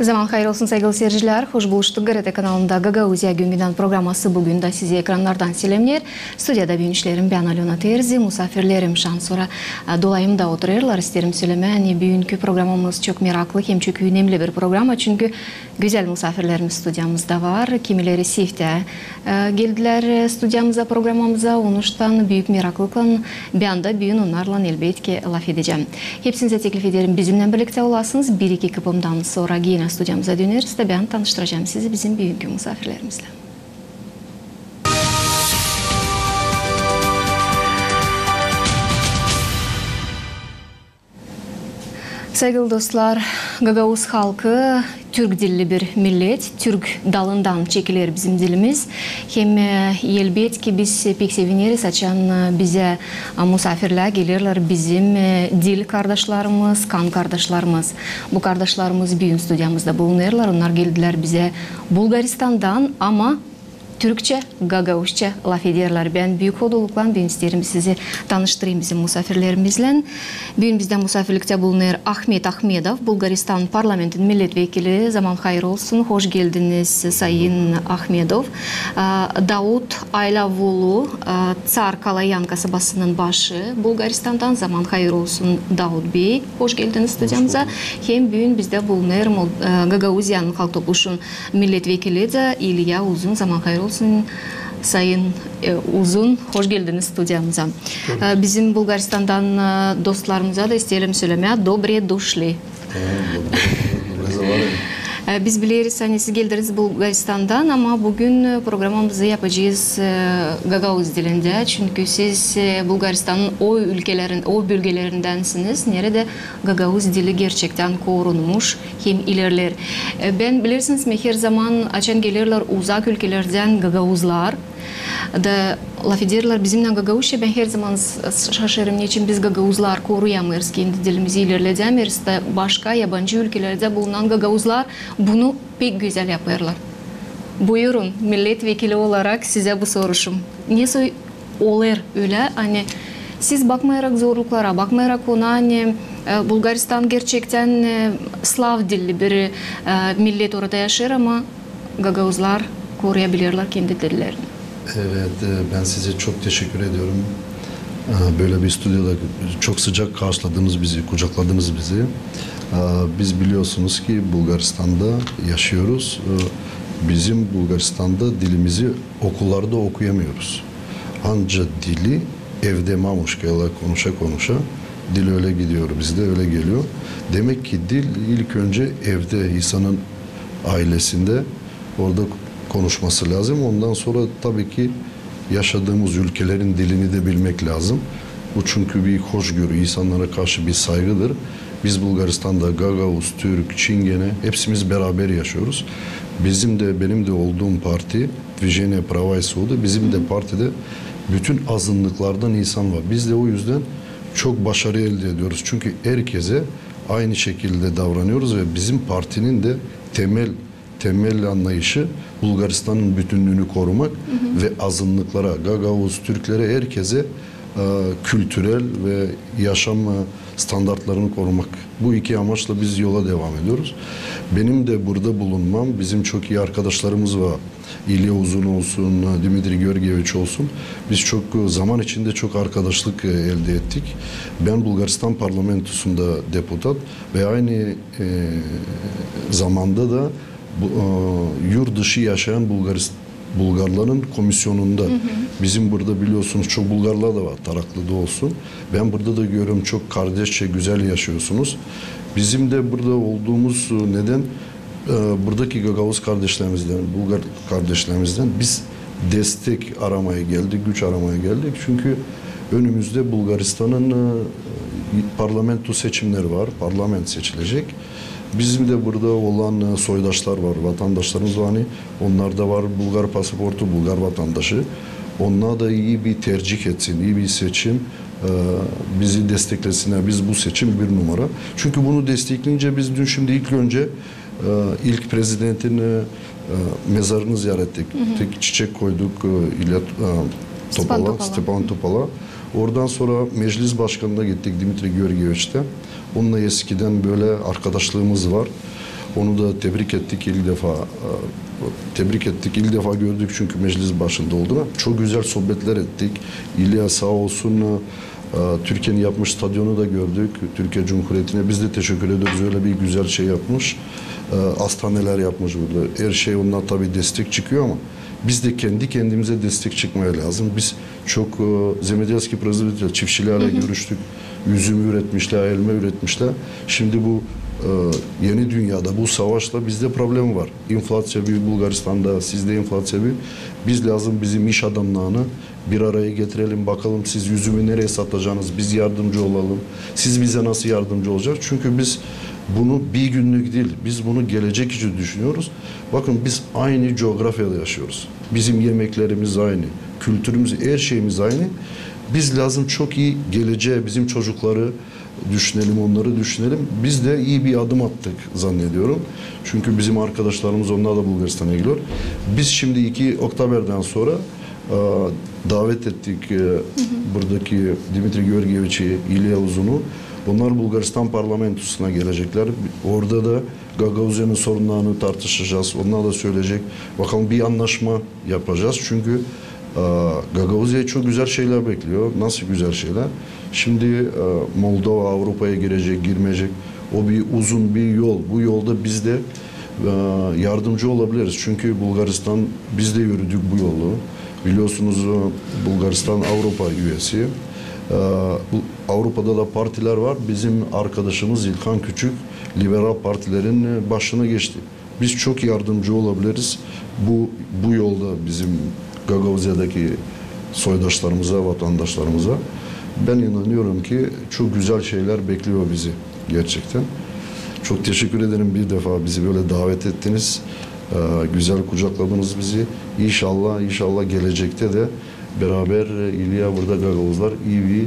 Zaman hayır olsun sevgili seyirciler. Hoş buluştuk. GRT kanalında Gagauzya Güngü'den programması bugün de sizi ekranlardan selamlar. Stüdyada büyünüşlerim ben Alona Terzi, misafirlerim şansora dolayımda otururlar. İsterim söylemeye. Bugünkü programımız çok meraklı hem çok önemli bir program. Çünkü güzel misafirlerimiz stüdyamızda var. Kimileri Sift'e geldiler stüdyamıza, programımıza. Onuştan büyük meraklıkla ben de bugün onlarla elbette laf edeceğim. Hepsinize teklif ederim. Bizimle birlikte olasınız. Bir iki kıpımdan sonra yine stüdyamıza döneriz de ben tanıştıracağım sizi bizim bugünkü misafirlerimizle. Sevgili dostlar, Gagauz halkı Türk dilli bir millet, Türk dalından çekilir bizim dilimiz. Hem elbet ki biz pek seviniriz açan bize misafirler gelirler bizim dil kardeşlerimiz, kan kardeşlerimiz. Bu kardeşlerimiz büyük stüdyamızda bulunurlar. Onlar geldiler bize Bulgaristan'dan ama Türkçe, Gagauzca laf ederler. Ben büyük hodolukla ben isterim sizi tanıştırayım bizim misafirlerimizle. Bugün bizden misafirlikte bulunur Ahmet Ahmedov, Bulgaristan Parlamentin milletvekili. Zaman hayır olsun. Hoş geldiniz Sayın Ahmedov. Davut Aylavulu, Tsar Kalayan kasabasının başı. Bulgaristan'dan zaman hayır olsun Davut Bey. Hoş geldiniz stüdyamıza. Hem bugün bizde bulunur Gagauzyan Halk Topluluğu'nun milletvekili de İlya Uzun. Zaman hayır olsun. Sayın Uzun, hoş geldiniz stüdyamıza. Bizim Bulgaristan'dan dostlarımıza da isteyelim söylemeye. Dobre doşli. Biz biliriz, hani siz geldiniz Bulgaristan'dan ama bugün programımızı yapacağız Gagauz dilinde. Çünkü siz Bulgaristan'ın o bölgelerindensiniz. Nerede Gagauz dili gerçekten korunmuş hem ilerler. Ben bilirsiniz her zaman açan gelirler uzak ülkelerden Gagauzlar. Da laf ederler bizimle Gagauzca. Ben her zaman şaşırırım niçin biz Gagauzlar koruyamıyoruz, kendi dilimizi ilerletemiyoruz da başka yabancı ülkelerde bulunan Gagauzlar bunu pek güzel yapıyorlar. Buyurun milletvekili olarak size bu soruşum. Nasıl olur öyle? Hani siz bakmayarak zorluklara, bakmayarak ona hani Bulgaristan gerçekten Slav dilli bir millet orada yaşar ama Gagauzlar koruyabilirler kendi dillerini. Evet, ben size çok teşekkür ediyorum. Böyle bir stüdyoda çok sıcak karşıladınız bizi, kucakladınız bizi. Biz biliyorsunuz ki Bulgaristan'da yaşıyoruz. Bizim Bulgaristan'da dilimizi okullarda okuyamıyoruz. Ancak dili evde mamuşkayla konuşa dil öyle gidiyor, bizde öyle geliyor. Demek ki dil ilk önce evde, insanın ailesinde orada konuşması lazım. Ondan sonra tabii ki yaşadığımız ülkelerin dilini de bilmek lazım. Bu çünkü bir hoşgörü, insanlara karşı bir saygıdır. Biz Bulgaristan'da Gagauz, Türk, Çingene hepsimiz beraber yaşıyoruz. Benim de olduğum parti Движение Права и Свобода, bizim de partide bütün azınlıklardan insan var. Biz de o yüzden çok başarı elde ediyoruz. Çünkü herkese aynı şekilde davranıyoruz ve bizim partinin de temel anlayışı Bulgaristan'ın bütünlüğünü korumak ve azınlıklara, Gagauz, Türklere, herkese kültürel ve yaşam standartlarını korumak. Bu iki amaçla biz yola devam ediyoruz. Benim de burada bulunmam, bizim çok iyi arkadaşlarımız var. İlya Uzun olsun, Dimitri Georgievich olsun. Biz çok zaman içinde çok arkadaşlık elde ettik. Ben Bulgaristan parlamentosunda deputat ve aynı zamanda da yurt dışı yaşayan Bulgarların komisyonunda. Bizim burada biliyorsunuz çok Bulgarlar da var, Taraklı'da olsun. Ben burada da görüyorum çok kardeşçe güzel yaşıyorsunuz. Bizim de burada olduğumuz neden buradaki Gagauz kardeşlerimizden, Bulgar kardeşlerimizden biz destek aramaya geldik, güç aramaya geldik. Çünkü önümüzde Bulgaristan'ın parlamento seçimleri var, parlament seçilecek. Bizim de burada olan soydaşlar var, vatandaşlarımız var. Hani onlar da var Bulgar pasaportu, Bulgar vatandaşı. Onlar da iyi bir tercih etsin, iyi bir seçim bizi desteklesinler. Biz bu seçim bir numara. Çünkü bunu destekleyince biz dün şimdi ilk önce ilk prezidentin mezarını ziyaret ettik. Tek çiçek koyduk Stepan Topal'a. Oradan sonra meclis başkanına gittik Dimitri Georgievich'te. Onunla eskiden böyle arkadaşlığımız var. Onu da tebrik ettik ilk defa. Tebrik ettik. İlk defa gördük çünkü meclis başında olduğunu. Çok güzel sohbetler ettik. İlya sağ olsun Türkiye'nin yapmış stadyonu da gördük. Türkiye Cumhuriyeti'ne biz de teşekkür ediyoruz. Öyle bir güzel şey yapmış. Hastaneler yapmış burada. Her şey ondan tabii destek çıkıyor ama biz de kendi kendimize destek çıkmaya lazım. Biz çok Zemedyaski Prezident'le çiftçilerle görüştük. Üzüm üretmişler, elma üretmişler. Şimdi bu yeni dünyada bu savaşla bizde problem var. İnflasyon büyük Bulgaristan'da, sizde inflasyon büyük. Biz lazım bizim iş adamlarını bir araya getirelim. Bakalım siz üzümü nereye satacaksınız? Biz yardımcı olalım. Siz bize nasıl yardımcı olacak? Çünkü biz bunu bir günlük değil, biz bunu gelecek için düşünüyoruz. Bakın biz aynı coğrafyada yaşıyoruz. Bizim yemeklerimiz aynı, kültürümüz, her şeyimiz aynı. Biz lazım çok iyi geleceğe bizim çocukları düşünelim, onları düşünelim. Biz de iyi bir adım attık zannediyorum. Çünkü bizim arkadaşlarımız onlar da Bulgaristan'a gidiyor. Biz şimdi 2 Oktober'den sonra davet ettik buradaki Dimitri Georgievich'i, İlya Uzun'u. Onlar Bulgaristan parlamentosuna gelecekler. Orada da Gagauzya'nın sorunlarını tartışacağız. Onlar da söyleyecek. Bakalım bir anlaşma yapacağız. Çünkü Gagauzya'ya çok güzel şeyler bekliyor. Nasıl güzel şeyler? Şimdi Moldova Avrupa'ya girecek, girmeyecek. O bir uzun bir yol. Bu yolda biz de yardımcı olabiliriz. Çünkü Bulgaristan, biz de yürüdük bu yolu. Biliyorsunuz Bulgaristan Avrupa üyesi. Avrupa'da da partiler var. Bizim arkadaşımız İlkan Küçük liberal partilerin başına geçti. Biz çok yardımcı olabiliriz. Bu yolda bizim Gagauzya'daki soydaşlarımıza, vatandaşlarımıza. Ben inanıyorum ki çok güzel şeyler bekliyor bizi gerçekten. Çok teşekkür ederim bir defa bizi böyle davet ettiniz. Güzel kucakladınız bizi. İnşallah gelecekte de beraber İlya burada Gagauzlar iyi bir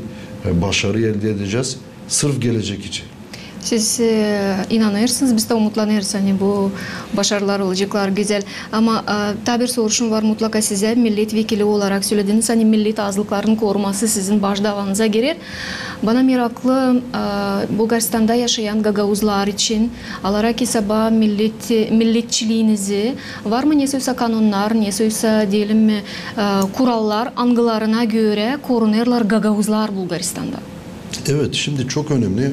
başarı elde edeceğiz. Sırf gelecek için. Siz inanırsınız, biz de umutlanırız hani bu başarılar olacaklar güzel. Ama tabi soruşum var mutlaka size milletvekili olarak söylediniz. Hani millet azlıkların koruması sizin baş davanıza girer. Bana meraklı Bulgaristan'da yaşayan Gagauzlar için alarak hesaba milletçiliğinizi var mı? Nesiyse kanunlar, nesiyse diyelim kurallar, angılarına göre korunurlar Gagauzlar Bulgaristan'da. Evet, şimdi çok önemli.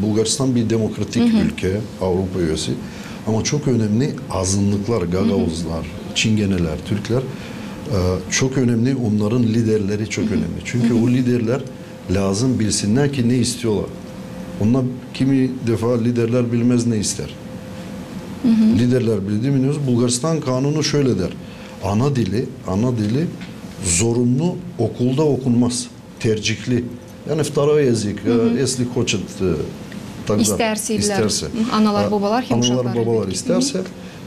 Bulgaristan bir demokratik ülke, Avrupa üyesi. Ama çok önemli azınlıklar, Gagauzlar, Çingeneler, Türkler çok önemli. Onların liderleri çok önemli. Çünkü o liderler lazım bilsinler ki ne istiyorlar. Onlar kimi defa liderler bilmez ne ister. Liderler bildiğini biliyoruz. Bulgaristan kanunu şöyle der. Ana dili zorunlu okulda okunmaz. Tercihli. Yani второй язык, если хочет İsterse. Analar babalar isterse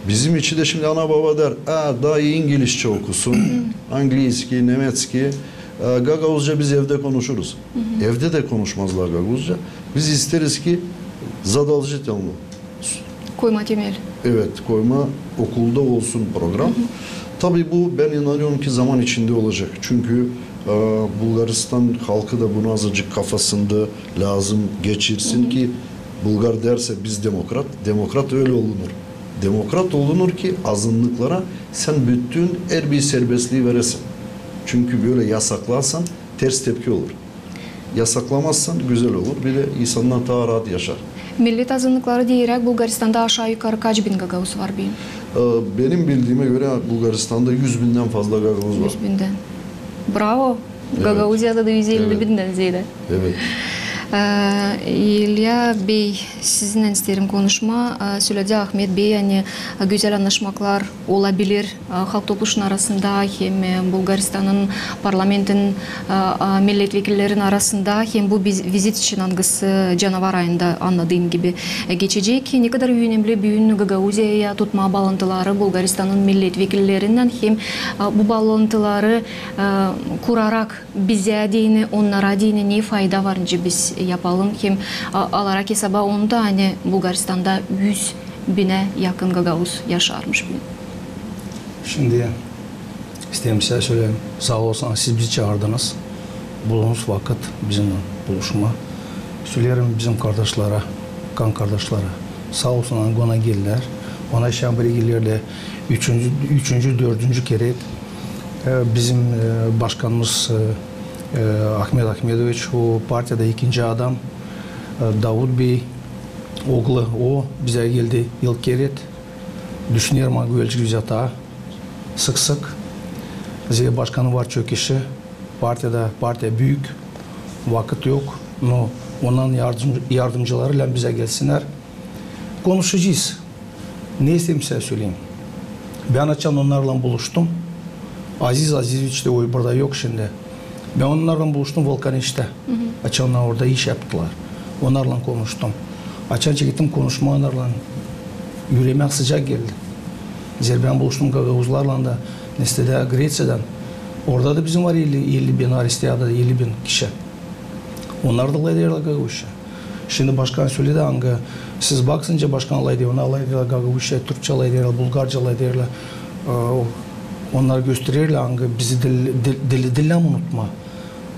bizim için de şimdi ana baba der daha iyi İngilizce okusun, Angliski, Nemetski, Gagauzca biz evde konuşuruz. Evde de konuşmazlar Gagauzca. Biz isteriz ki zadolжительно. Koyma temel. Evet, koyma okulda olsun program. Tabii bu ben inanıyorum ki zaman içinde olacak. Çünkü Bulgaristan halkı da bunu azıcık kafasında lazım geçirsin ki Bulgar derse biz demokrat öyle olunur. Demokrat olunur ki azınlıklara sen bütün her bir serbestliği veresin. Çünkü böyle yasaklarsan ters tepki olur. Yasaklamazsan güzel olur. Bir de insanlar daha rahat yaşar. Millet azınlıkları diyerek Bulgaristan'da aşağı yukarı kaç bin Gagauz var benim? Benim bildiğime göre Bulgaristan'da 100.000'den fazla Gagauz var. 100.000'den. Bravo. Evet. Gagauzya'da da 150.000'den ziyade. Evet. İlya Bey, sizinle isterim konuşma. Söyledi Ahmet Bey, yani güzel anlaşmalar olabilir halk topluluğunun arasında hem Bulgaristan'ın parlamentin milletvekillerin arasında hem bu vizit için angısı canavar ayında anladığım gibi geçecek. Ne kadar önemli büyün Gagauzya'ya tutma bağlantıları Bulgaristan'ın milletvekillerinden hem bu bağlantıları kurarak bize dini, onlara dini ne fayda var biz yapalım hem alarak hesaba onda hani Bulgaristan'da 100.000'e yakın Gagauz yaşarmış. Şimdi isteyeyim size söyleyeyim. Sağ olsun siz bizi çağırdınız. Bulunuz vakit bizimle buluşma. Söylerim bizim kardeşlere, kan kardeşlere. Sağ olsun ona geldiler. Ona şambiri gelirle üçüncü, dördüncü kere bizim başkanımız Ahmet Ahmetoviç, o partide ikinci adam, Davut Bey oğlu, o bize geldi ilk kere. Düşünüyorum ki ölçü güzel sık sık. Bize başkanı var çok kişi. Partiye büyük, vakit yok. No, onun yardımcılarıyla bize gelsinler. Konuşacağız. Ne isteyeyim size söyleyeyim. Ben açan onlarla buluştum. Aziz Azizoviç de o burada yok şimdi. Ben onlarla buluştum Volkaniş'te. Açanlar orada iş yaptılar. Onlarla konuştum. Açanca gittim konuşma onlarla. Yüreğime sıcak geldi. Ben buluştum Gagavuzlarla da Neste'de Grecya'dan. Orada da bizim var 50 bin Aristiyada 50 bin kişi. Onlar da alay ediyorlar Gagavuz'a. Şimdi başkan söyledi hangi siz baksınca başkan alay ediyor, ona alay ediyorlar Gagavuz'a, Türkçe alay ediyorlar, Bulgarca alay ediyorlar. Onlar gösteriyorlar hangi bizi dili unutma.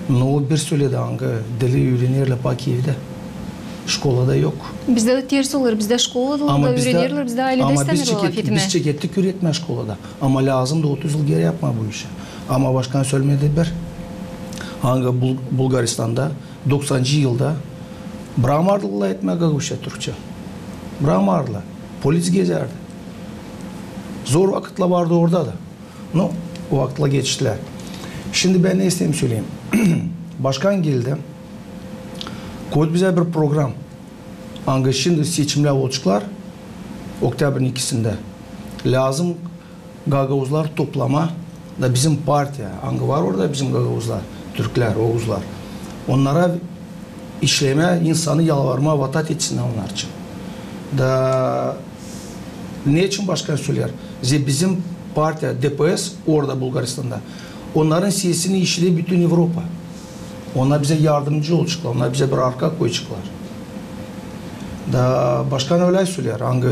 No bir söyledi hangi dili öğreniyorlar bak evde. Şkolada yok. Bizde de tersi olur. Bizde şkolada öğreniyorlar, bizde ailede istemiyorlar fitme. Biz çekettik üretme şkolada. Ama lazım da 30 yıl geri yapma bu işi. Ama başkan söylemedi bir. Hangi Bulgaristan'da 90. yılda Bramarlı'la etme Gagavuz'a Türkçe. Bramarlı. Polis gezerdi. Zor vakitle vardı orada da. No, o vakitle geçtiler. Şimdi ben ne isteyeyim söyleyeyim. Başkan geldi. Koydu bize bir program. Hangi şimdi seçimler olacaklar. Oktyabrin 2'sinde. Lazım Gagavuzlar toplama da bizim partiye. Hangi var orada bizim Gagavuzlar. Türkler, Oğuzlar. Onlara işleme, insanı yalvarma, vatat etsin onlar için. Da ne için başkan söyler? Bizim partiye, DPS orada Bulgaristan'da. Onların siyasini işledi bütün Avrupa. Onlar bize yardımcı olacaklar. Onlar bize bir arka koyacaklar. Da başkan öyle söyler. Hangi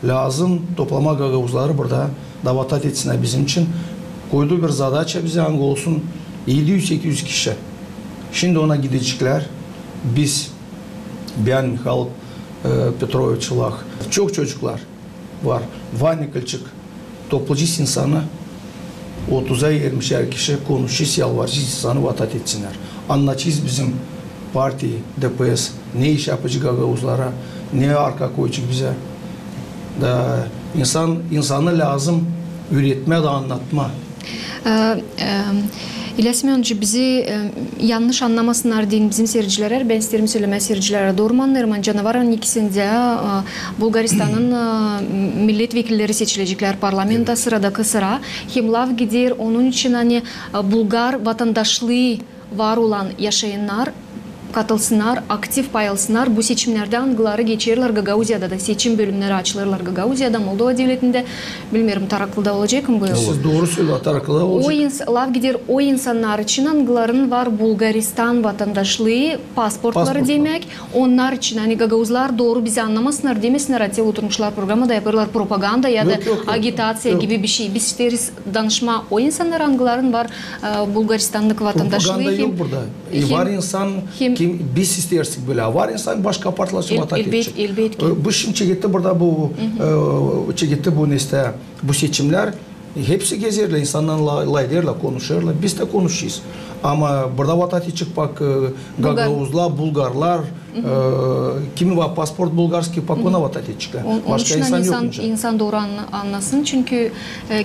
lazım toplama Gagavuzları burada da vatat etsinler bizim için. Koyduğu bir zadaça bize hangi olsun 700-800 kişi. Şimdi ona gidecekler. Biz, ben, Mikhail Petrovich Lach, çok çocuklar var. Vanya Kılçık, toplayacağız insanı. 30'a 20'şer kişi konuşacağız, yalvaracağız insanı vatat etsinler. Anlatacağız bizim parti, DPS, ne iş yapacak Gagavuzlara, ne arka koyacak bize. Da insanı lazım üretme de anlatma. İlyas Semyonovич, bizi yanlış anlamasınlar deyin bizim seyirciler. Ben isterim söyleme seyircilere. Doğru mu anlarım? Canavarın ikisinde Bulgaristan'ın milletvekilleri seçilecekler parlamenta sıradaki sıra. Himlav gider onun için hani Bulgar vatandaşlığı var olan yaşayanlar katılsınlar, aktif paylaşsınlar. Bu seçimlerde angıları geçerler Gagauziya'da da seçim bölümleri açılırlar Gagauziya'da, Moldova devletinde. Bilmiyorum Taraklı'da olacak mı bu? Siz doğru söylüyorsunuz, Taraklı'da olacak. Lav gider o insanlar için angıların var Bulgaristan vatandaşlığı, pasportları demek. Onlar için hani Gagauzlar doğru bizi anlamasınlar demesinler. Atıl oturmuşlar programda yaparlar propaganda ya da agitatsiya gibi bir şey. Biz isteriz danışma o insanlar angıların var Bulgaristanlık vatandaşlığı. Propaganda yok burada. Var insan biz istersek böyle var insan başka partiler vatat edecek. Bu şimdi çekitte burada bu çekitte bu neste bu seçimler hepsi gezerler insanlarla layderler konuşurlar biz de konuşuyoruz. Ama burada vatat edecek bak Gagavuzlar, Bulgarlar kimi var pasport Bulgarski bak ona vatat edecekler. Başka insan yok. İnsan doğru anlasın çünkü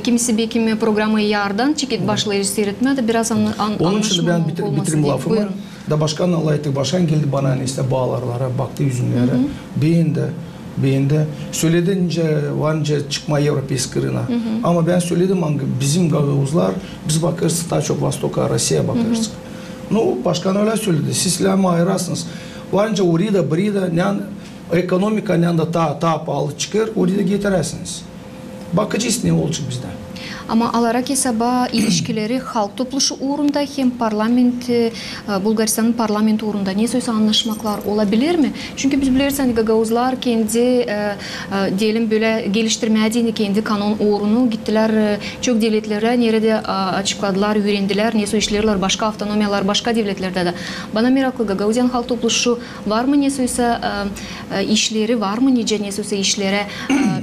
kimisi bir kimi programı yardan çekip başlayır seyretmeye biraz anlaşma. Onun için ben bitireyim lafımı. Da başkanla Allah ettik. Başkan geldi bana işte bağlarlara, baktı yüzümlere. Beğendi. Söylediğince varınca çıkma Avrupa kırına. Ama ben söyledim hangi bizim Gagavuzlar biz bakarız daha çok Vostoka, Rusya'ya bakarız. No, başkan öyle söyledi. Sizle mi ayırasınız? Varınca oraya da buraya da ekonomika ne anda ta pahalı çıkar, oraya da getirersiniz. Bakacağız ne olacak bizde. Ama alarak hesaba ilişkileri halk topluluğu uğrunda hem parlament, Bulgaristan'ın parlamenti uğrunda ne söz anlaşmaklar olabilir mi? Çünkü biz biliriz hani Gagauzlar kendi diyelim böyle geliştirmediğini kendi kanun uğrunu gittiler çok devletlere nerede açıkladılar, öğrendiler, ne söz işlerler başka autonomiyalar, başka devletlerde de. Bana meraklı Gagauzyan halk topluluğu var mı ne söz işleri var mı nice ne söz işlere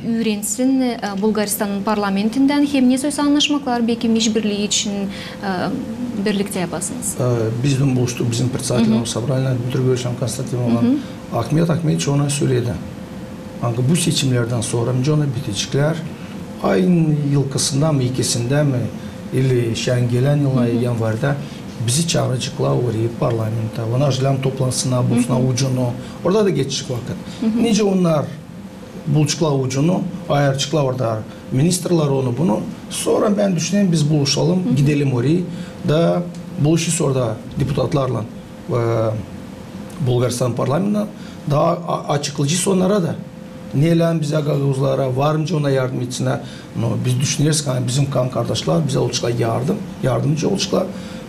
öğrensin Bulgaristan'ın parlamentinden hem ne söz anlaşmaklar belki işbirliği için birlikte yapasınız. Bizden buluştuk, bizim председателем собрания Дмитрий Григорьевич Константин olan Ahmet Ahmetoviç ona söyledi. Bu seçimlerden sonra ona bitecekler. Ayın yılkısında mı, ikisinde mi, ili şen gelen yıla yanvarda bizi çağıracaklar oraya parlamenta. Ona jilem toplantısına, buluşuna ucunu. Orada da geçecek vakit. Nice onlar buluşuklar ucunu, ayarcıklar orada ministerler onu bunu. Sonra ben düşüneyim biz buluşalım, gidelim oraya da buluşuz orada deputatlarla Bulgaristan parlamentine daha açıklayacağız onlara da. Neyle bize Gagauzlara varınca ona yardım etsinler. Biz düşünüyoruz ki bizim kan kardeşler bize olacaklar yardımcı olacaklar.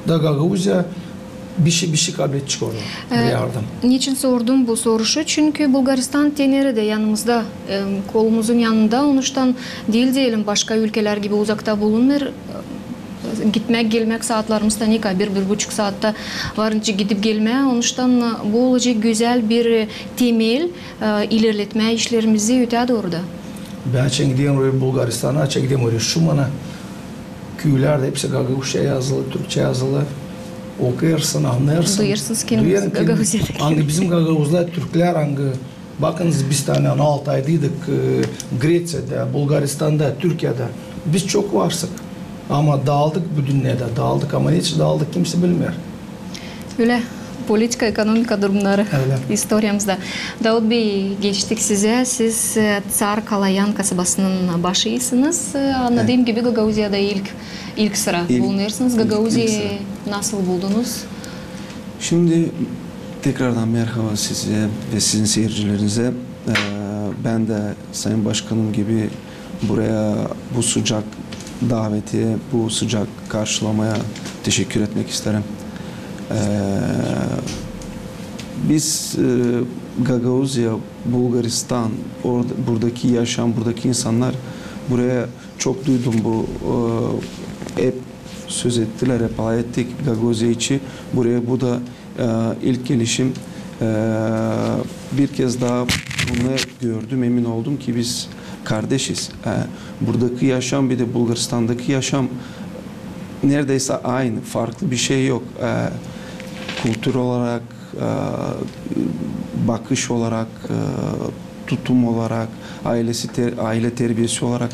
Da Gagauzya bir şey kabul edecek orada yardım. Niçin sordum bu soruşu? Çünkü Bulgaristan teneri de yanımızda, kolumuzun yanında. Onuştan değil diyelim başka ülkeler gibi uzakta bulunur. Gitmek gelmek saatlerimizde ne kadar 1-1,5 saatte varınca gidip gelmeye. Onuştan bu olacak güzel bir temel ilerletme işlerimizi ötedi orada. Ben çektiğim oraya Bulgaristan'a, çektiğim oraya Şuman'a köylerde hepsi Gagauzca yazılı, Türkçe yazılı. Okuyarsın, anlayarsın. Duyuyorsunuz kendiniz Gagauzca'daki. Hangi bizim Gagauzlar, Türkler hangi bakınız biz tane 6 aydaydık Grecya'da, Bulgaristan'da, Türkiye'de. Biz çok varsık. Ama dağıldık bu dünyada, dağıldık ama hiç dağıldık kimse bilmiyor. Öyle politika, ekonomika durumları istoryamızda. Davut Bey geçtik size. Siz Tsar Kalayan kasabasının başıyısınız. Anladığım gibi Gagauzya'da ilk sıra bulunuyorsunuz. Gagauzya nasıl buldunuz? Şimdi tekrardan merhaba size ve sizin seyircilerinize. Ben de Sayın Başkanım gibi buraya bu sıcak daveti, bu sıcak karşılamaya teşekkür etmek isterim. Biz Gagauzya, Bulgaristan, buradaki yaşam, buradaki insanlar buraya çok duydum bu hep söz ettiler, hep ettik Gagauzya için. Buraya bu da ilk gelişim. Bir kez daha bunu gördüm, emin oldum ki biz kardeşiz. Buradaki yaşam bir de Bulgaristan'daki yaşam neredeyse aynı, farklı bir şey yok. Kültür olarak, bakış olarak, tutum olarak, aile terbiyesi olarak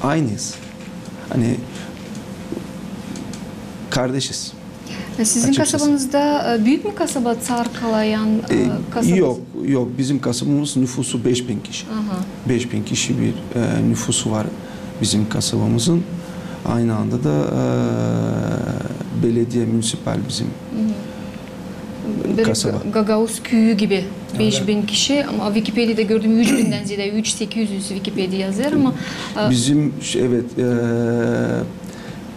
aynıyız. Hani kardeşiz. Sizin kasabanızda büyük mü kasaba Tsar Kalayan kasabası? Yok. Bizim kasabamız nüfusu 5000 kişi. 5000 kişi bir nüfusu var bizim kasabamızın. Aynı anda da belediye, munisipal bizim kasaba. Gagauz köyü gibi 5000 kişi ama Wikipedia'da gördüğüm 3000'den ziyade 3800 Wikipedia yazar ama bizim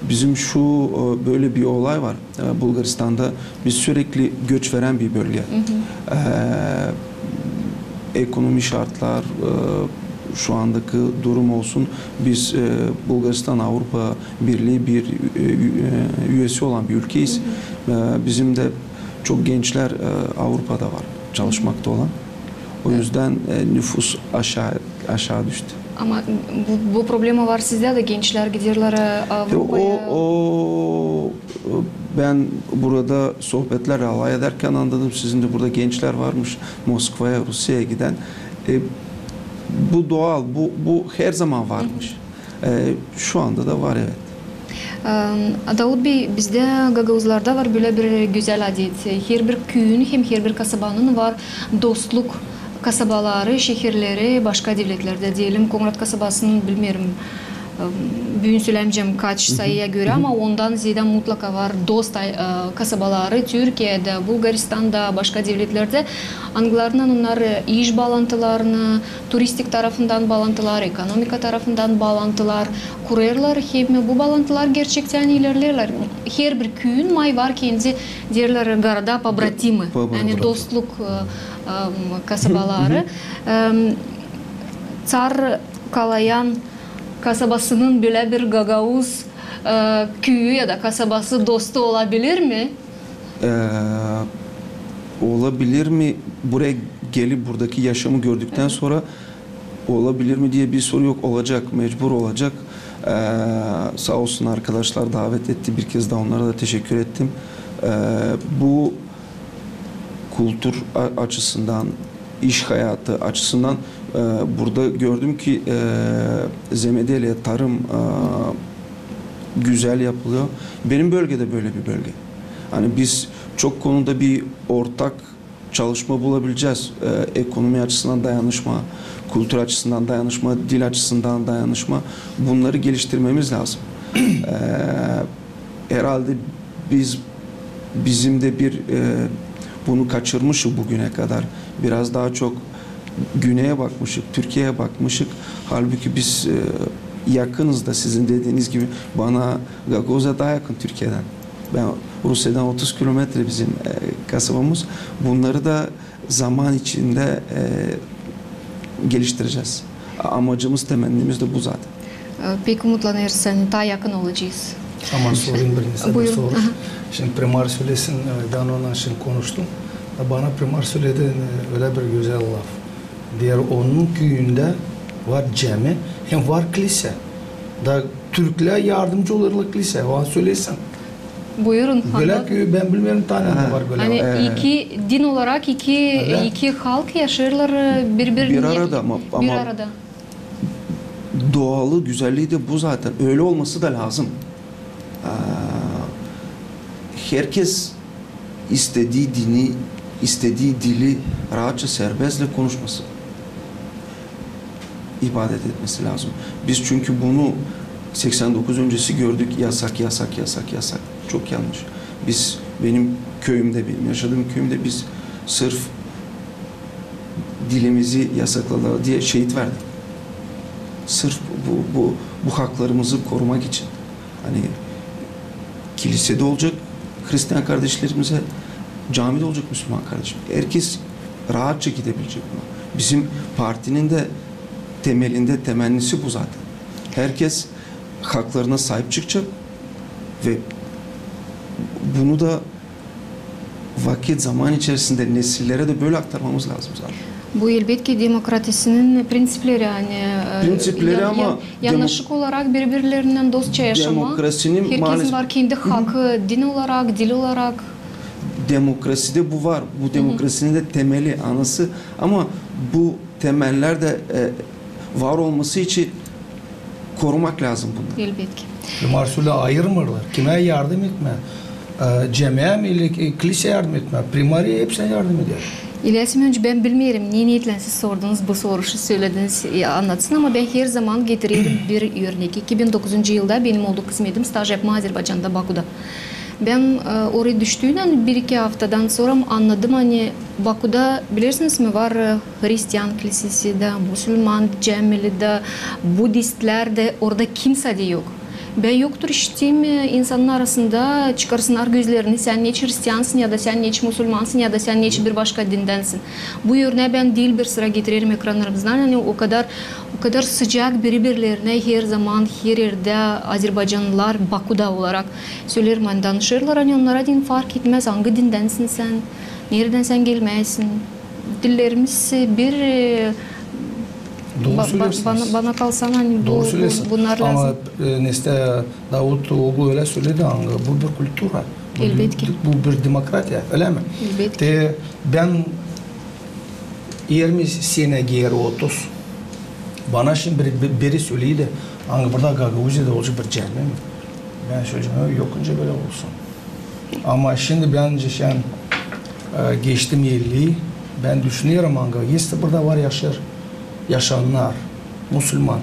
bizim şu böyle bir olay var Bulgaristan'da. Biz sürekli göç veren bir bölge. Ekonomi şartlar, şu andaki durum olsun. Biz Bulgaristan Avrupa Birliği bir üyesi olan bir ülkeyiz. Bizim de çok gençler Avrupa'da var çalışmakta olan. O yüzden nüfus aşağı düştü. Ama bu problemi var sizde de gençler gidiyorlar Avrupa'ya. Ben burada sohbetler alay ederken anladım. Sizin de burada gençler varmış Moskova'ya, Rusya'ya giden. Bu doğal, bu her zaman varmış. Şu anda da var, evet. Davut Bey, bizde Gagauzlarda var böyle bir güzel adet. Her bir köyün hem her bir kasabanın var dostluk kasabaları, şehirleri başka devletlerde diyelim. Konrad kasabasının bilmiyorum Bugün söylemeyeceğim kaç sayıya göre ama ondan ziyade mutlaka var dost kasabaları Türkiye'de, Bulgaristan'da, başka devletlerde. Anglarından onlar iş bağlantılarını, turistik tarafından bağlantılar, ekonomika tarafından bağlantılar kurarlar. Hem bu bağlantılar gerçekten ilerlerler. Her bir köyün may var kendi derler garada побратимы, yani dostluk kasabaları. Tsar Kalayan kasabasının böyle bir Gagauz köyü ya da kasabası dostu olabilir mi? Olabilir mi? Buraya gelip buradaki yaşamı gördükten sonra olabilir mi diye bir soru yok. Olacak, mecbur olacak. Sağ olsun arkadaşlar davet etti. Bir kez daha onlara da teşekkür ettim. Bu kültür açısından, iş hayatı açısından burada gördüm ki Zemedeli'ye tarım güzel yapılıyor. Benim bölgede böyle bir bölge. Hani biz çok konuda bir ortak çalışma bulabileceğiz. Ekonomi açısından dayanışma, kültür açısından dayanışma, dil açısından dayanışma. Bunları geliştirmemiz lazım. Herhalde bizim de bir bunu kaçırmışız bugüne kadar. Biraz daha çok güneye bakmışık, Türkiye'ye bakmışık. Halbuki biz yakınız da sizin dediğiniz gibi bana Gagavuz'a daha yakın Türkiye'den. Ben Rusya'dan 30 kilometre bizim kasabamız. Bunları da zaman içinde geliştireceğiz. Amacımız, temennimiz de bu zaten. Pek umutlanırsan daha yakın olacağız. Ama sorayım bir Buyurun. soru. Şimdi primar söylesin, ben onunla şimdi konuştum. Bana primar söyledi öyle bir güzel laf. Diğer onun köyünde var cami, hem var kilise. Da Türkler yardımcı olurlar kilise. O an söylesin. Buyurun. Böyle köy ben bilmiyorum tane de var böyle. Hani iki din olarak iki halk yaşarlar birbirini bir arada ama bir arada. Doğalı güzelliği de bu zaten. Öyle olması da lazım. Herkes istediği dini, istediği dili rahatça serbestle konuşması, ibadet etmesi lazım. Biz çünkü bunu 89 öncesi gördük. Yasak, yasak, yasak, yasak. Çok yanlış. Benim köyümde, benim yaşadığım köyümde biz sırf dilimizi yasakladılar diye şehit verdik. Sırf bu haklarımızı korumak için. Hani kilisede olacak Hristiyan kardeşlerimize, camide olacak Müslüman kardeşim. Herkes rahatça gidebilecek buna. Bizim partinin de temelinde temennisi bu zaten. Herkes haklarına sahip çıkacak ve bunu da vakit zaman içerisinde nesillere de böyle aktarmamız lazım zaten. Bu elbette demokrasinin prensipleri yani. Prensipleri ama yanlışlık olarak birbirlerinden dostça yaşama. Demokrasinin herkesin maalesef var kendi hakkı, din olarak, dil olarak. Demokraside bu var. Bu demokrasinin de temeli, anası. Ama bu temeller de var olması için korumak lazım bunları. Elbette. Primarsuyla ayırmırlar. Kime yardım etme? Camiye mi, kilise yardım etme? Primariye hepsine yardım eder. İlyas'ım önce ben bilmiyorum niye niyetle siz sordunuz bu soruşu söylediniz anlatsın ama ben her zaman getiririm bir örnek. 2009 yılda benim olduğu kısmetim staj yapma Azerbaycan'da Baku'da. Ben oraya düştüğünden bir iki haftadan sonra anladım hani Baku'da bilirsiniz mi var Hristiyan kilisesi de, Müslüman cemili de, Budistler de orada kimse de yok. Ben yoktur işittiğim insanın arasında çıkarsınlar gözlerini sen ne Hristiyansın ya da sen ne Müslümansın ya da sen ne bir başka dindensin. Bu örneğe ben değil bir sıra getiririm ekranlarımızdan. Yani o kadar sıcak birbirlerine her zaman her yerde Azerbaycanlılar Baku'da olarak söylerim hani danışırlar hani onlara din fark etmez hangi dindensin sen, nereden sen gelmezsin. Dillerimiz bir bana kalsan hani bunlar lazım. Ama neste Davutoğlu öyle söyledi hangi bu bir kültüra. Elbette. Bu bir demokrasiya öyle mi? Elbette. Ben 20 sene geri 30 bana şimdi biri söyledi hangi burada Gagavuz'da olacak bir cami mi? Ben söyleyeceğim yokunca böyle olsun. Ama şimdi bence sen geçtim 50'yi ben düşünüyorum hangi işte burada var yaşayanlar Müslüman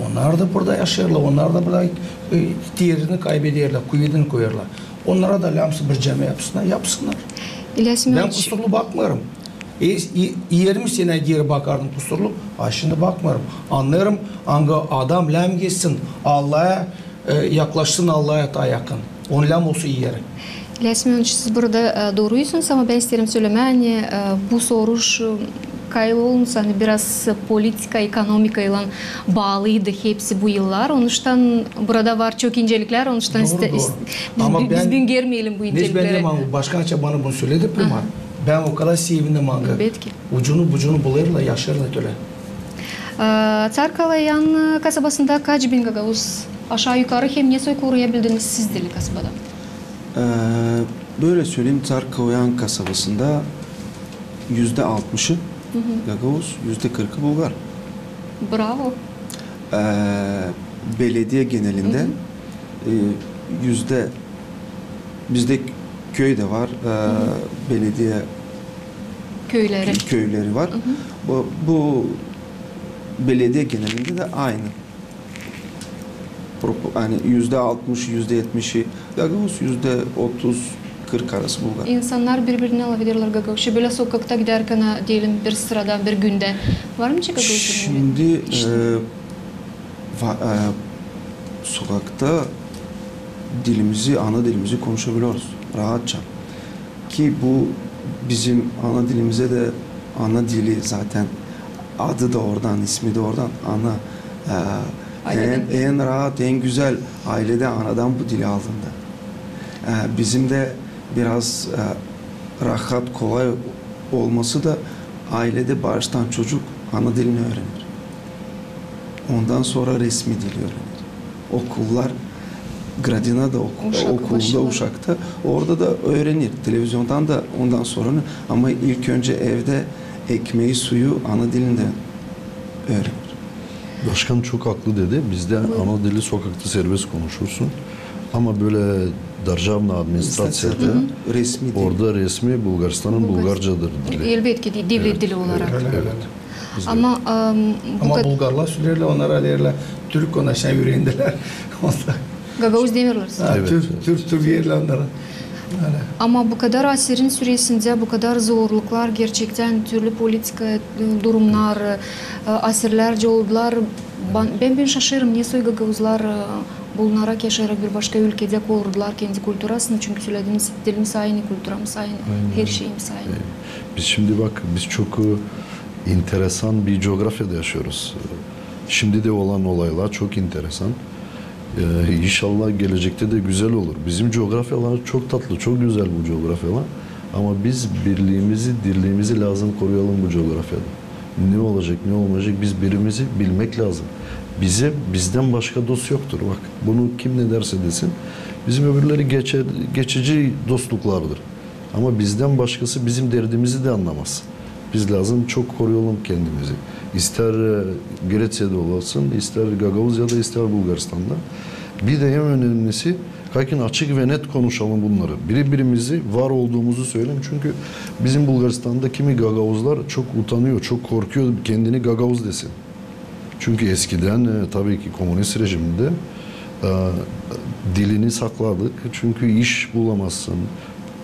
Onlar da burada yaşarlar. Onlar da burada değerini kaybederler, kıymetini koyarlar. Onlara da lamsı bir cami yapsınlar. İlyas Ben Mehmet, kusurlu bakmıyorum. 20 sene geri bakardım kusurlu. Şimdi bakmıyorum. Anlarım hangi adam lam geçsin. Allah'a yaklaşsın, Allah'a daha yakın. Onun lam olsa iyi yeri. İlyas Mehmet, siz burada doğruysunuz ama ben isterim söyleme. Hani bu soruş kayılı olmuş, hani biraz politika, ekonomika ile bağlıydı hepsi bu yıllar. Onuştan burada var çok incelikler. Onuştan biz gün germeyelim bu inceliklere. Ben başkança bana bunu söyledi primar. Ben o kadar sevindim hangi. Elbette. Ucunu bulurlar, yaşarlar öyle. Çarkalayan kasabasında kaç bin gagavuz aşağı yukarı hem ne soy koruyabildiniz siz dili kasabada? Böyle söyleyeyim, Çarkalayan kasabasında %60'ı Gagavuz, %40'ı Bulgar. Bravo. Belediye genelinde bizde köy de var, belediye köyleri var. Bu belediye genelinde de aynı. Yani %60, %70'i Gagavuz, %30-40 arası Bulgar. İnsanlar birbirini alabilirler Gagavuz'u. Böyle sokakta giderken diyelim bir sırada, bir günde. Var mı Gagavuz? Şimdi sokakta ana dilimizi konuşabiliyoruz rahatça. Ki bu bizim ana dilimize de ana dili zaten adı da oradan, ismi de oradan en rahat, en güzel ailede anadan bu dili aldığında. Bizim de biraz rahat, kolay olması da ailede baştan çocuk ana dilini öğrenir. Ondan sonra resmi dili öğrenir. Okullar, Gradina da okulda, Uşak'ta, orada da öğrenir. Televizyondan da ondan sonra, ama ilk önce evde ekmeği, suyu ana dilinde öğrenir. Başkan çok haklı dedi. Bizde ana dili sokakta serbest konuşursun. Ama böyle Darjavna administrasyada resmi dil. Orada resmi Bulgaristan'ın Bulgarcadır dili. Elbette ki devlet dili olarak. Evet. Ama Bulgarlar söylerler, onlara derler Türk konuşan yüreğindeler. Gagavuz demirler. Türk yerler onlara. Ama bu kadar asirin süresinde bu kadar zorluklar, gerçekten türlü politika durumlar, asirlerce oldular. Ben şaşırırım. Niye soy Gagavuzlar bulunarak yaşayarak bir başka ülkede korudular kendi kültürasını? Çünkü söylediğimiz dilimiz aynı, kültürümüz aynı, her şeyimiz aynı. Biz şimdi bak, biz çok enteresan bir coğrafyada yaşıyoruz. Şimdi de olan olaylar çok enteresan. İnşallah gelecekte de güzel olur. Bizim coğrafyalar çok tatlı, çok güzel bu coğrafyalar. Ama biz birliğimizi, dirliğimizi lazım koruyalım bu coğrafyada. Ne olacak, ne olmayacak, biz birimizi bilmek lazım. Bizden başka dost yoktur. Bak, bunu kim ne derse desin. Bizim öbürleri geçici dostluklardır. Ama bizden başkası bizim derdimizi de anlamaz. Biz lazım çok koruyalım kendimizi. İster Grecya'da olasın, ister Gagavuzya'da, ister Bulgaristan'da. Bir de en önemlisi, kalkın açık ve net konuşalım bunları. Birbirimizi var olduğumuzu söyleyin. Çünkü bizim Bulgaristan'da kimi Gagavuzlar çok utanıyor, çok korkuyor kendini Gagavuz desin. Çünkü eskiden tabii ki komünist rejiminde dilini sakladık. Çünkü iş bulamazsın,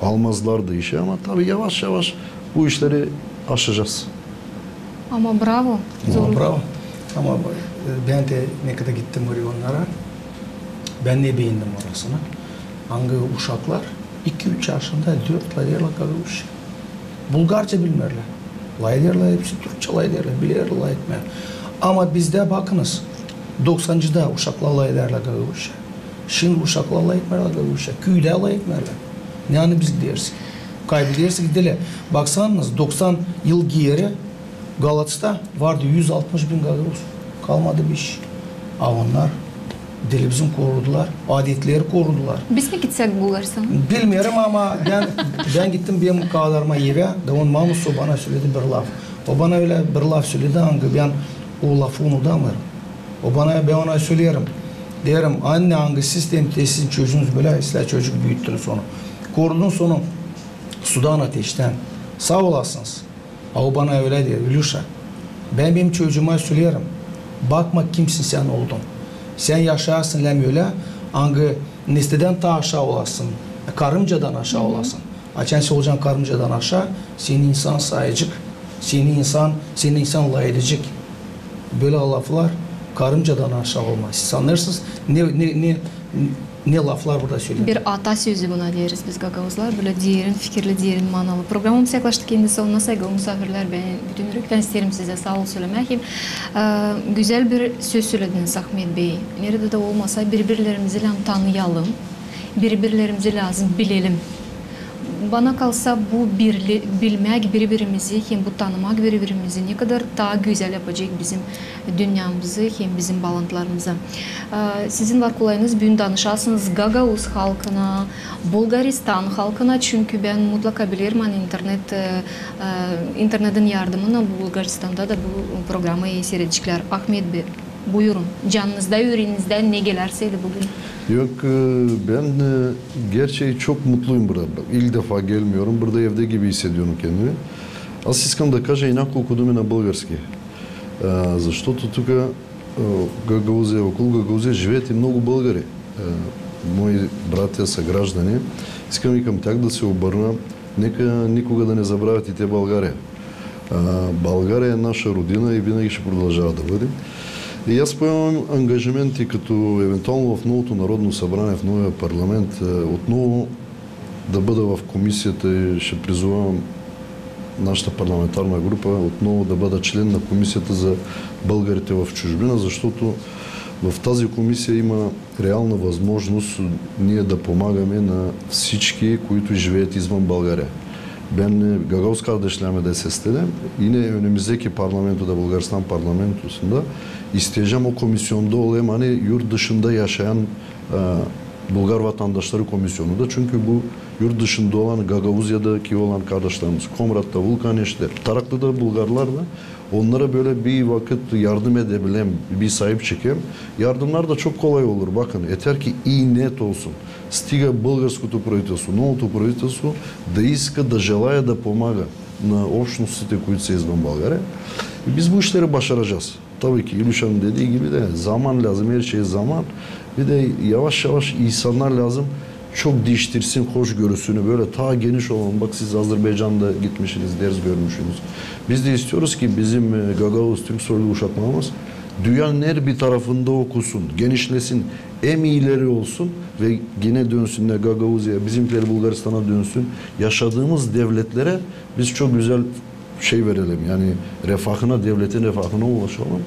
almazlardı işe, ama tabii yavaş yavaş bu işleri aşacağız. Ama bravo. Bravo. Ama ben de ne kadar gittim oraya onlara. Ben ne beğendim orasını. Hangi uşaklar 2-3 yaşında 4 layderla Gagavuz. Bulgarca bilmirler. Layderler hepsi Türkçe layderler. Bilirler layetme. Ama bizde bakınız 90'cıda uşaklar layderler Gagavuz. Şimdi uşaklar layetmerler Gagavuz. Köyde layetmerler. Ne yani biz gidersin? Kaybedersek gidelim. Baksanız 90 yıl geri Galat'ta vardı 160 bin Gagavuz. Kalmadı bir iş. Onlar dilimizi korudular, adetleri korudular. Biz mi gitsek Bulgaristan'a? Bilmiyorum ama ben gittim benim kadarıma eve. De onun mamusu bana söyledi bir laf. O bana öyle bir laf söyledi hangi ben o lafı unutamıyorum. Ben ona söylerim. Derim anne hangi sistem sizin çocuğunuz böyle silah çocuk büyüttünüz onu. Korudunuz onu sudan ateşten. Sağ olasınız. O bana öyle diyor. Iluşa. Ben benim çocuğuma söylerim. Bakma kimsin sen oldun. Sen yaşarsın öyle, angı nesleden ta aşağı olasın. Karımcadan aşağı olasın. Açan sen olacaksın karımcadan aşağı, seni insan sayacak. Seni insan layılacak. Böyle laflar karımcadan aşağı olmaz. Siz anlarsınız ne laflar burada söylüyor. Bir ata sözü buna deriz biz Gagavuzlar. Böyle diğerin fikirli, diğerin manalı. Programımız yaklaştık endi sonuna. Saygılı misafirler, ben bütün yürekten isterim size sağ ol söylemek. Güzel bir söz söylediniz Ahmet Bey. Nerede de olmasa birbirlerimizi tanıyalım. Birbirlerimizi lazım bilelim. Bana kalsa bu bilmek birbirimizi, hem bu tanımak birbirimizi ne kadar daha güzel yapacak bizim dünyamızı, hem bizim bağlantılarımızı. Sizin var kolayınız, bugün danışasınız Gagavuz halkına, Bulgaristan halkına, çünkü ben mutlaka bilirim internetin yardımıyla Bulgaristan'da da bu programı seyredecekler. Ahmet Bey, buyurun. Canınızda, yüreğinizde ne gelerseydi bugün. Yok, ben gerçeği çok mutluyum burada. İlk defa gelmiyorum. Burada evde gibi hissediyorum kendimi. Аз искам да кажа и няколко думи на български. Защото тук Гагаузия, около Гагаузия живеят и много българи. Мои братя са граждани. Искам и към тях да се обърна. Нека никога да не забравят и те България. България е наша родина и винаги ще продължава да бъде. И аз поемам ангажименти, като евентуално в новото Народно събрание, в новия парламент, отново да бъда в комисията и ще призовавам нашата парламентарна група отново да бъда член на комисията за българите в чужбина, защото в тази комисия има реална възможност ние да помагаме на всички, които живеят извън България. Ben Gagavuz kardeşlerime de seslenim. Yine önümüzdeki parlamentoda, Bulgaristan parlamentosunda isteyeceğim o komisyonda olayım. Hani yurt dışında yaşayan Bulgar vatandaşları komisyonu da. Çünkü bu yurt dışında olan Gagavuzya'daki olan kardeşlerimiz, Komrat'ta, Vulkaneş'te, Taraklı'da Bulgarlar da onlara böyle bir vakit yardım edebilem, bir sahip çekeyim. Yardımlar da çok kolay olur. Bakın yeter ki iyi niyet olsun. Стига българското правителство, новото правителство да иска, да желая да помага на общностите, които са извън България. И biz bu işleri başaracağız. Tabii ki İlüş Hanım dediği gibi de zaman lazım, her şey zaman. Bir de yavaş yavaş insanlar lazım. Çok değiştirsin hoşgörüsünü, böyle ta geniş olan, bak siz Azerbaycan'da gitmişsiniz, ders görmüşsünüz. Biz de istiyoruz ki bizim Gagavuz Türk soylu uşaklarımız dünyanın her bir tarafında okusun, genişlesin, en iyileri olsun ve yine dönsünler Gagavuzya, bizimkiler Bulgaristan'a dönsün. Yaşadığımız devletlere biz çok güzel şey verelim, yani refahına, devletin refahına ulaşalım.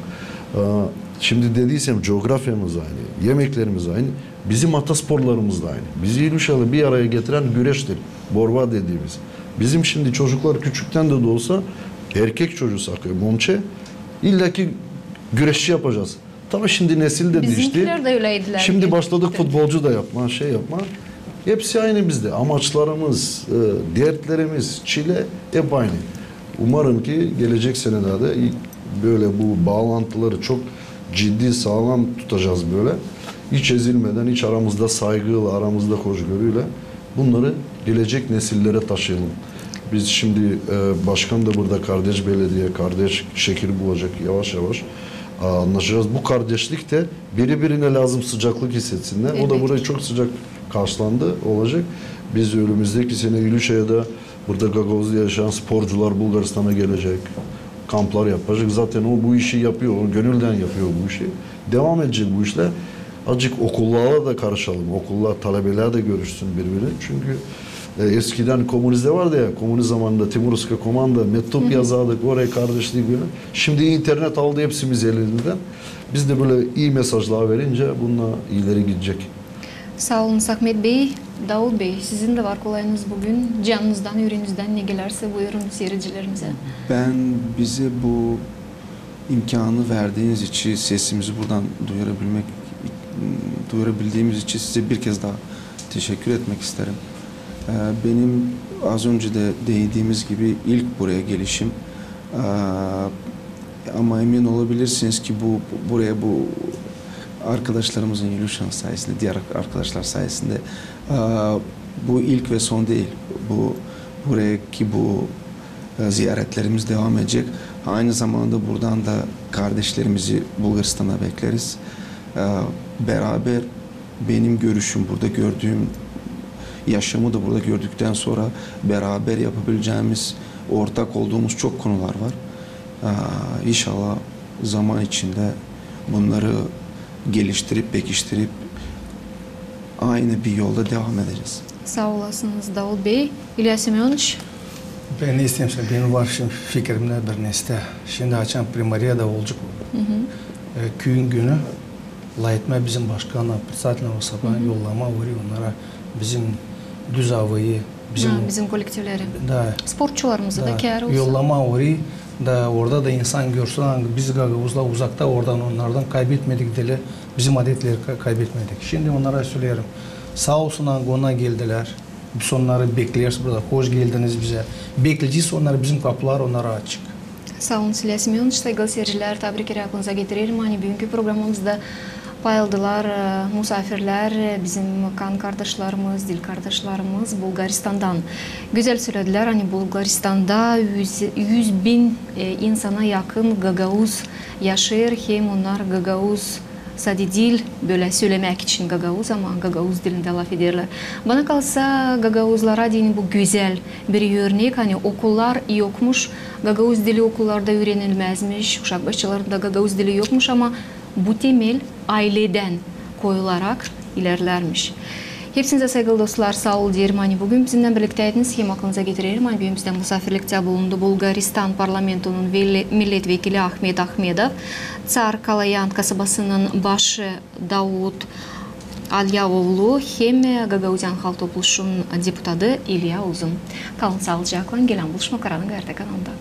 Şimdi dediysem coğrafyamız aynı, yemeklerimiz aynı, bizim atasporlarımız da aynı. Bizi İlüşalı bir araya getiren güreştir, borva dediğimiz. Bizim şimdi çocuklar küçükten de olsa erkek çocuğu sakıyor, momçe, illaki güreşçi yapacağız. Tabii şimdi nesil de değişti. Bizimkiler de öyleydiler. Şimdi başladık futbolcu da yapma, şey yapma. Hepsi aynı bizde. Amaçlarımız, dertlerimiz, çile hep aynı. Umarım ki gelecek senelerde böyle bu bağlantıları çok ciddi, sağlam tutacağız böyle. Hiç ezilmeden, hiç aramızda saygıyla, aramızda hoşgörüyle bunları gelecek nesillere taşıyalım. Biz şimdi başkan da burada kardeş belediye, kardeş şekil bulacak yavaş yavaş. Anlaşacağız. Bu kardeşlik de birbirine lazım sıcaklık hissetsinler. Evet. O da burayı çok sıcak karşılandı olacak. Biz önümüzdeki sene İlüşaya'da burada Gagavuz'da yaşayan sporcular Bulgaristan'a gelecek. Kamplar yapacak. Zaten o bu işi yapıyor. O gönülden yapıyor bu işi. Devam edecek bu işler. Azıcık okullarla da karışalım. Okullar, talebeler de görüşsün birbirini. Çünkü eskiden komünizde vardı ya, komünist zamanında Timurska komanda, mektup yazardık, oraya kardeşlik böyle. Şimdi internet aldı hepsimiz elinden. Biz de böyle iyi mesajlar verince bununla ileri gidecek. Sağ olun Ahmet Bey. Davut Bey, sizin de var kolayınız bugün. Canınızdan, yüreğinizden ne gelirse buyurun seyircilerimize. Ben bize bu imkanı verdiğiniz için, sesimizi buradan duyurabildiğimiz için size bir kez daha teşekkür etmek isterim. Benim az önce de değindiğimiz gibi ilk buraya gelişim, ama emin olabilirsiniz ki buraya bu arkadaşlarımızın Ilüşan sayesinde, diğer arkadaşlar sayesinde bu ilk ve son değil. Buraya ki bu ziyaretlerimiz devam edecek. Aynı zamanda buradan da kardeşlerimizi Bulgaristan'a bekleriz. Beraber benim görüşüm, burada gördüğüm yaşamı da burada gördükten sonra beraber yapabileceğimiz, ortak olduğumuz çok konular var. İnşallah zaman içinde bunları geliştirip, pekiştirip aynı bir yolda devam edeceğiz. Sağ olasınız Davut Bey. İlyas Semyonovich. Ben ne isteyeyim, benim var şimdi fikrimde bir neste. Şimdi açan primariya da olacak. Köyün günü layıtma bizim başkanla, председатель sabah yollama vuruyor onlara. Bizim düz havayı, bizim kolektifleri. Da, Sporçularımızı da kâr olsun. yollama vuruyor. Da orada da insan görsün, biz Gagavuz'la uzakta oradan onlardan kaybetmedik dili, bizim adetleri kaybetmedik. Şimdi onlara söylerim. Sağ olsun ona geldiler. Biz onları bekliyoruz burada. Hoş geldiniz bize. Bekleyeceğiz onları, bizim kapılar onlara açık. Sağ olun İlyas Semyonovich. Saygılı seyirciler, tabrikleri aklınıza getirelim. Hani bugünkü programımızda payıldılar musafirler, bizim kan kardeşlerimiz, dil kardeşlerimiz Bulgaristan'dan. Güzel söylediler. Hani Bulgaristan'da 100 bin insana yakın Gagavuz yaşıyor. Hem onlar Gagavuz sadece dil böyle söylemek için Gagavuz ama Gagavuz dilinde laf ederler. Bana kalsa Gagavuzlara deyin bu güzel bir örnek. Hani okullar yokmuş. Gagavuz dili okullarda öğrenilmezmiş. Uşak başçılarında Gagavuz dili yokmuş ama bu temel aileden koyularak ilerlermiş. Hepsinize saygılı dostlar, sağ ol diyelim. Hani bugün bizimle birlikteydiniz. Hem aklınıza getirelim. Hani bizimle misafirlikte bulundu Bulgaristan parlamentonun milletvekili Ahmet Ahmedov, Tsar Kalayan kasabasının başı Davut Alyavoğlu hem Gagauzyan Halk Topluluğu'nun deputatı İlya Uzun. Kalın sağlıcakla, gelen buluşmak karanlık kanalda.